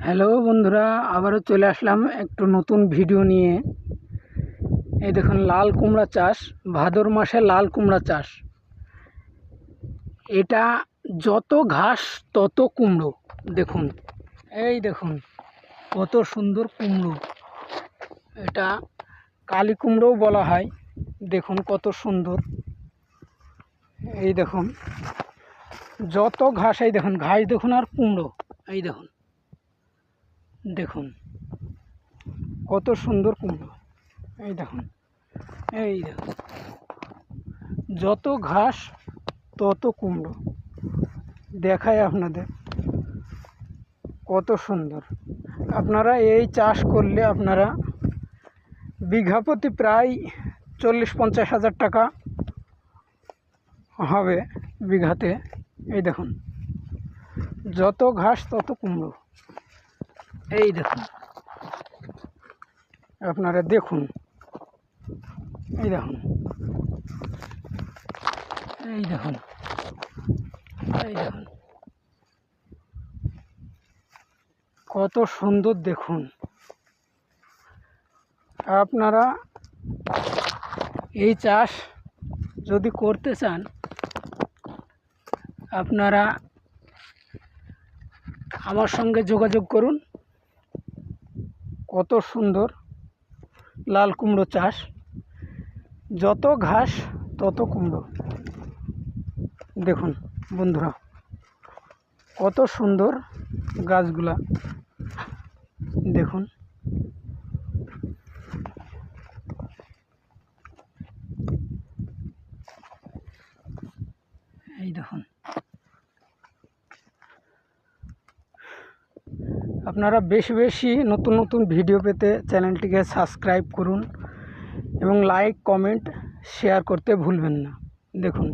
Hello বন্ধুরা, আবারও চলে আসলাম একটু নতুন ভিডিও নিয়ে। এই দেখুন লাল কুমড়া চাষ, ভাদর মাসে লাল কুমড়া চাষ। এটা যত ঘাস তত কুমড়ো। দেখুন, এই দেখুন কত সুন্দর কুমড়ো। এটা কালী কুমড়োও বলা হয়। দেখুন কত সুন্দর। এই দেখুন যত ঘাস, এই দেখুন ঘাস দেখুন আর কুমড়ো। এই দেখুন দেখুন কত সুন্দর কুমড়ো। এই দেখুন, এই দেখুন যত ঘাস তত কুমড়ো। দেখায় আপনাদের কত সুন্দর। আপনারা এই চাষ করলে আপনারা বিঘা প্রতি প্রায় 40-50 হাজার টাকা হবে বিঘাতে। এই দেখুন যত ঘাস তত কুমড়ো। এই দেখুন আপনারা দেখুন, এই দেখুন, এই দেখুন, এই দেখুন কত সুন্দর। দেখুন আপনারা এই চাষ যদি করতে চান, আপনারা আমার সঙ্গে যোগাযোগ করুন। কত সুন্দর লাল কুমড়ো চাষ, যত ঘাস তত কুমড়ো। দেখুন বন্ধুরা কত সুন্দর গাছগুলা। দেখুন এই দেখুন। আপনারা বেশি বেশি নতুন নতুন ভিডিও পেতে চ্যানেলটিকে সাবস্ক্রাইব করুন এবং লাইক, কমেন্ট, শেয়ার করতে ভুলবেন না। দেখুন।